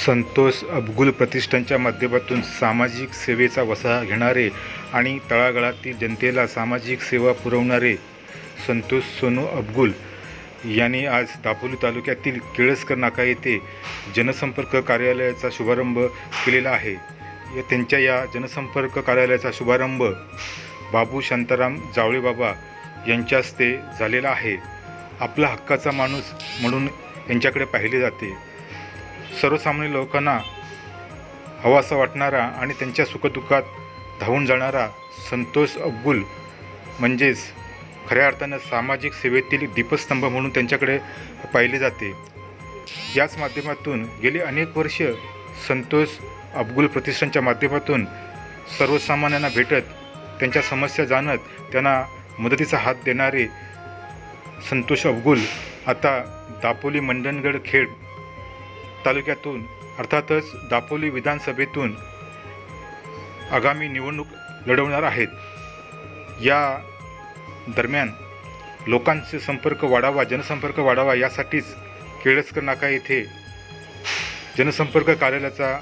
संतोष अबगुल प्रतिष्ठानच्या माध्यमातून सामाजिक सेवेचा वसा घेणारे आणि तळागाळातील जनतेला सामाजिक सेवा पुरवणारे संतोष सोनू अबगुल यांनी आज दापोली तालुक्यातील केळसकर नाका येथे जनसंपर्क कार्यालयाचा शुभारंभ केलेला आहे। त्यांच्या या जनसंपर्क कार्यालयाचा शुभारंभ बाबू शांताराम जावळे बाबा यांच्या हस्ते झालेला आहे। आपला हक्काचा माणूस म्हणून यांच्याकडे पाहिले जाते। सर्वसामान्य लोकांना हवासा वाटणारा आणि त्यांच्या सुखदुःखात धावून जाणारा संतोष अबगुल म्हणजेच खऱ्या अर्थानं सामाजिक सेवेतील दीपस्तंभ म्हणून त्यांच्याकडे पाहिले जाते। याच माध्यमातून गेली अनेक वर्ष संतोष अबगुल प्रतिष्ठानच्या माध्यमातून सर्वसामान्यांना भेटत त्यांच्या समस्या जाणत त्यांना मदतीचा हात देणारे संतोष अबगुल आता दापोली मंडणगड खेड तालुक्यातून अर्थातच दापोली विधानसभेतून आगामी निवडणूक लढवणार आहेत। या दरम्यान लोकांचे संपर्क वाढावा, जनसंपर्क वाढावा यासाठीच केळसकर नाका येथे जनसंपर्क कार्यालयाचा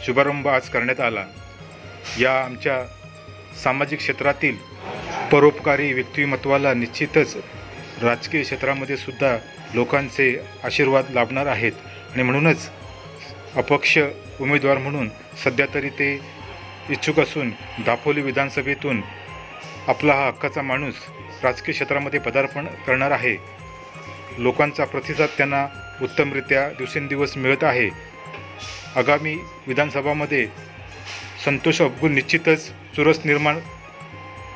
शुभारंभ आज करण्यात आला। या आमच्या सामाजिक क्षेत्रातील परोपकारी व्यक्तिमत्वाला निश्चितच राजकीय क्षेत्रामध्ये सुद्धा लोकांचे आशीर्वाद लाभणार आहेत आणि म्हणूनच अपक्ष उमेदवार म्हणून सध्या तरी ते इच्छुक असून दापोली विधानसभेतून आपला हा हक्काचा माणूस राजकीय क्षेत्रामध्ये पदार्पण करणार आहे। लोकांचा प्रतिसाद त्यांना उत्तमरित्या दिवसेंदिवस मिळत आहे। आगामी विधानसभामध्ये संतोष अबगुल निश्चितच चुरस निर्माण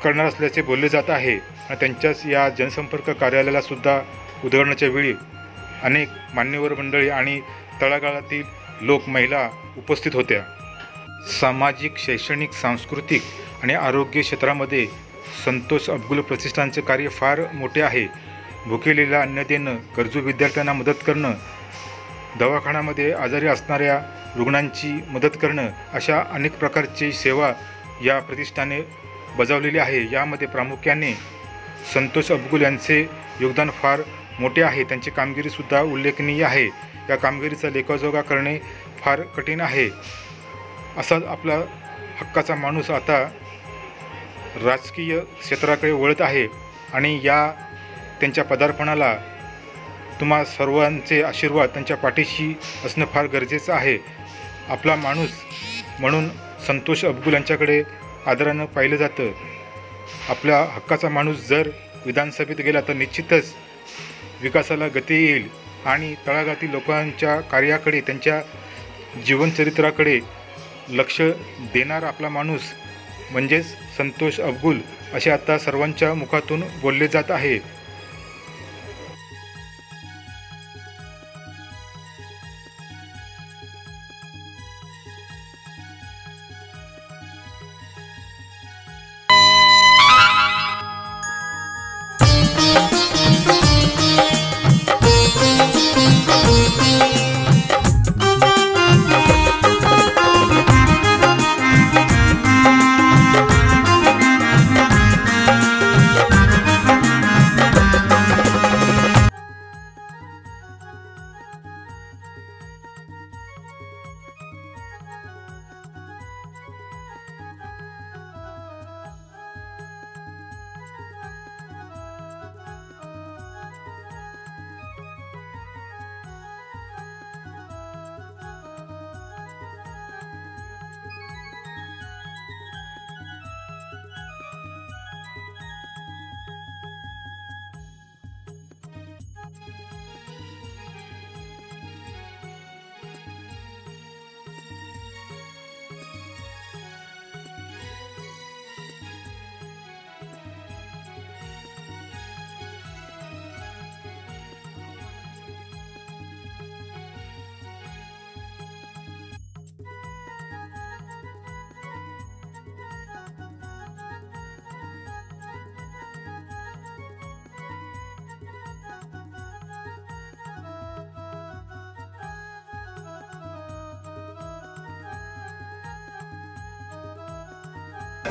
करणार असल्याचे बोलले जात आहे आणि त्यांच्याच या जनसंपर्क कार्यालयाला सुद्धा उद्घाटनाच्या वेळी अनेक मान्यवर मंडळी आणि तळागाळातील लोक महिला उपस्थित होत्या। सामाजिक, शैक्षणिक, सांस्कृतिक आणि आरोग्य क्षेत्रामध्ये संतोष अबगुल प्रतिष्ठानचे कार्य फार मोठे आहे। भुकेलेला अन्न देणं, गरजू विद्यार्थ्यांना मदत करणं, दवाखान्यामध्ये आजारी असणाऱ्या रुग्णांची मदत करणं अशा अनेक प्रकारची सेवा या प्रतिष्ठाने बजावलेली आहे। यामध्ये प्रामुख्याने संतोष अबगुल यांचे योगदान फार मोठे आहे। त्यांची कामगिरीसुद्धा उल्लेखनीय आहे। या कामगिरीचा लेखाजोखा करणे फार कठीण आहे। असा आपला हक्काचा माणूस आता राजकीय क्षेत्राकडे वळत आहे आणि या त्यांच्या पदार्पणाला तुम्हा सर्वांचे आशीर्वाद त्यांच्या पाठीशी असणं फार गरजेचं आहे। आपला माणूस म्हणून संतोष अबगुल यांच्याकडे आदरानं पाहिलं जातं। आपला हक्काचा माणूस जर विधानसभेत गेला तर निश्चितच विकासाला गती येईल आणि तळागाळातील लोकांच्या कार्याकडे, त्यांच्या जीवनचरित्राकडे लक्ष देणारा आपला माणूस म्हणजेच संतोष अबगुल असे आता सर्वांच्या मुखातून बोलले जात आहे।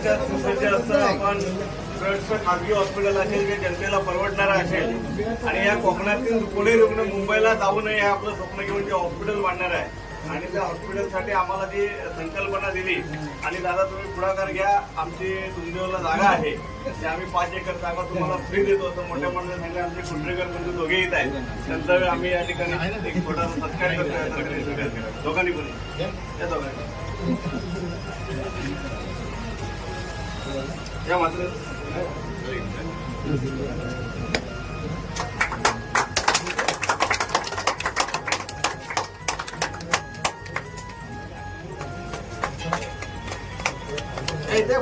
आपण खाजगी हॉस्पिटल असेल जे जनतेला परवडणारा असेल आणि या कोकणातील पुणे रुग्ण मुंबईला जाऊ नये हे आपलं स्वप्न घेऊन जे हॉस्पिटल बांधणार आहे आणि त्या हॉस्पिटलसाठी आम्हाला जी संकल्पना दिली आणि दादा तुम्ही पुढाकार घ्या, आमची तुमच्याला जागा आहे ते आम्ही 5 एकर जागा तुम्हाला फ्री देतो असं मोठ्या मोठ्या सांगले. आमचे कुंडरेकर म्हणजे दोघे येत आहेत, त्यांचा आम्ही या ठिकाणी एक छोटासा सत्कार करतो दोघांनी पण त्या दोघांनी या मात्र त्या